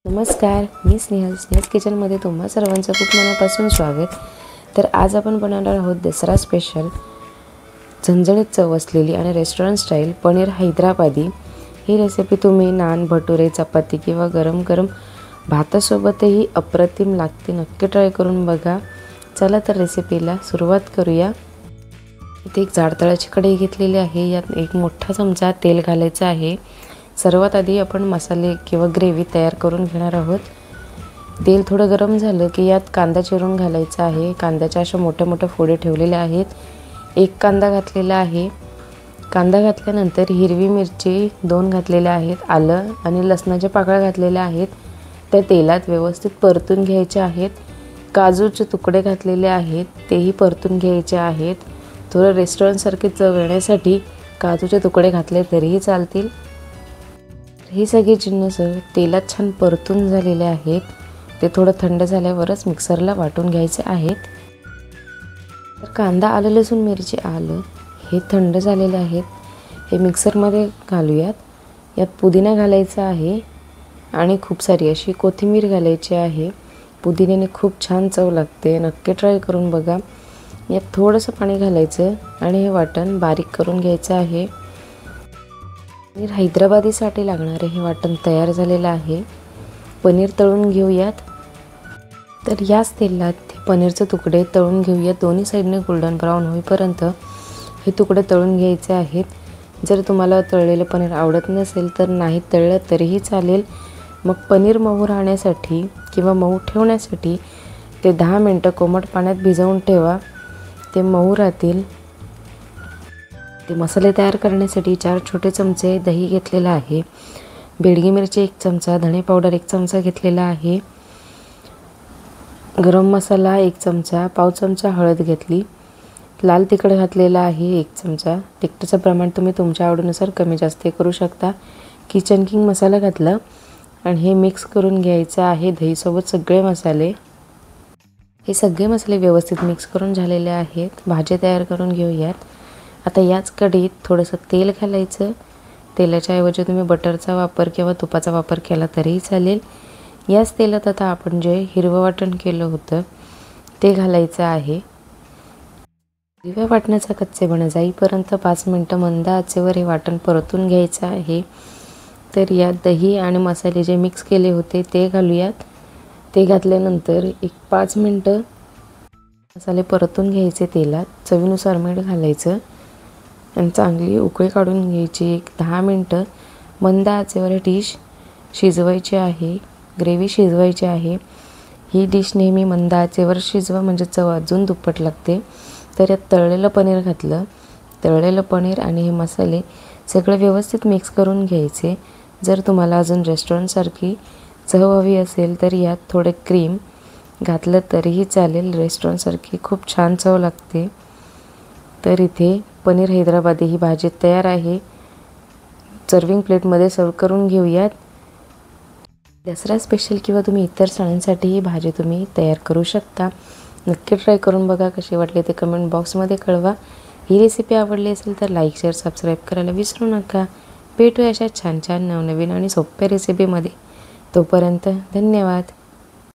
नमस्कार, मी स्नेहल्स किचनमध्ये तुम्हा सर्वांचं खूप मनापासून स्वागत। तर आज आपण बनवणार आहोत दसरा स्पेशल झणझणीत चव असलेली आणि रेस्टॉरंट स्टाईल पनीर हैदराबादी। ही रेसिपी तुम्ही नान, भटुरे, चपाती किंवा गरम गरम भातासोबतही अप्रतिम लागते। नक्की ट्राय करून बघा। चला तर रेसिपीला सुरुवात करूया। इथे एक जाड तळाची कढई घेतलेली आहे। यात एक मोठा चमचा तेल घालायचं आहे। सर्वात आधी आपण मसाले किंवा ग्रेव्ही तयार करून घेणार आहोत। तेल थोडं गरम झालं की यात कांदा चिरून घालायचा आहे। कांद्याच्या अशा मोठ्या फोडी ठेवलेल्या आहेत। एक कांदा घातलेला आहे। कांदा घातल्यानंतर हिरवी मिरची 2 घातलेल्या आहेत। आलं आणि लसणाच्या पाकळ्या घातलेल्या आहेत। त्या तेलात व्यवस्थित परतून घ्यायचे आहेत। काजूचे तुकडे घातलेले आहेत, तेही परतून घ्यायचे आहेत। थोडं रेस्टॉरंट सारखी चव येण्यासाठी काजूचे तुकडे घातले तरीही चालतील। ही सगळी जिन्नस तेलात छान परतून झालेले आहेत। ते थोडं थंड झाल्यावरच मिक्सरला वाटून घ्यायचे आहेत। तर कांदा, आलं, लसूण, मिरची, आलं हे थंड झालेले आहेत। हे मिक्सरमध्ये घालूयात। यात पुदिना घालायचा आहे आणि खूप सारी अशी कोथिंबीर घालायची आहे। पुदिन्याने खूप छान चव लागते। नक्की ट्राय करून बघा। यात थोडंसं पाणी घालायचं आणि हे वाटण बारीक करून घ्यायचं आहे। पनीर हैदराबादीसाठी लागणारे हे वाटण तयार झालेलं आहे। पनीर तळून घेऊयात। तर याच तेलात हे पनीरचे तुकडे तळून घेऊयात। दोन्ही साईडने गोल्डन ब्राऊन होईपर्यंत हे तुकडे तळून घ्यायचे आहेत। जर तुम्हाला तळलेलं पनीर आवडत नसेल तर नाही तळलं तरीही चालेल। मग पनीर मऊ राहण्यासाठी किंवा मऊ ठेवण्यासाठी ते 10 मिनिटं कोमट पाण्यात भिजवून ठेवा। ते मऊ राहतील। ते मसाले तयार करण्यासाठी 4 छोटे चमचे दही घेतलेला आहे। बेडगी मिरची 1 चमचा, धणे पावडर 1 चमचा घेतलेला आहे। गरम मसाला 1 चमचा, पाव चमचा हळद घेतली। लाल तिखट घातलेला आहे 1 चमचा। तिखटाचं प्रमाण तुम्ही तुमच्या आवडीनुसार कमी जास्त करू शकता। किचन किंग मसाला घातला आणि हे मिक्स करून घ्यायचं आहे दहीसोबत सगळे मसाले। हे सगळे मसाले व्यवस्थित मिक्स करून झालेले आहेत। भाजी तयार करून घेऊयात। आता याच कढईत थोडंसं तेल घालायचं। तेलाच्या ऐवजी तुम्ही बटरचा वापर किंवा तुपाचा वापर केला तरीही चालेल। याच तेलात आता आपण जे हिरवं वाटण केलं होतं ते घालायचं आहे। हिरव्या वाटणाचा कच्चेपणा जाईपर्यंत 5 मिनिटं मंद आचेवर हे वाटण परतून घ्यायचं आहे। तर यात दही आणि मसाले जे मिक्स केले होते ते घालूयात। ते घातल्यानंतर एक 5 मिनिटं मसाले परतून घ्यायचे तेलात। चवीनुसार मीठ घालायचं आणि चांगली उकळी काढून घ्यायची। एक 10 मिनिटं मंद आचेवर डिश शिजवायची आहे। ग्रेव्ही शिजवायची आहे। ही डिश नेहमी मंद आचेवर शिजवा म्हणजे चव अजून दुप्पट लागते। तर यात तळलेलं पनीर घातलं। तळलेलं पनीर आणि हे मसाले सगळं व्यवस्थित मिक्स करून घ्यायचे। जर तुम्हाला अजून रेस्टॉरंटसारखी चव हवी असेल तर यात थोडे क्रीम घातलं तरीही चालेल। रेस्टॉरंटसारखी खूप छान चव लागते। तर इथे पनीर हैदराबादी ही भाजी तयार आहे। सर्विंग प्लेटमध्ये सर्व करून घेऊयात। दसरा स्पेशल किंवा तुम्ही इतर सणांसाठी ही भाजी तुम्ही तयार करू शकता। नक्की ट्राय करून बघा। कशी वाटली ते कमेंट बॉक्समध्ये कळवा। ही रेसिपी आवडली असेल तर लाईक, शेअर, सबस्क्राईब करायला विसरू नका। भेटूया अशा छान छान नवनवीन आणि सोप्या रेसिपीमध्ये। तोपर्यंत धन्यवाद।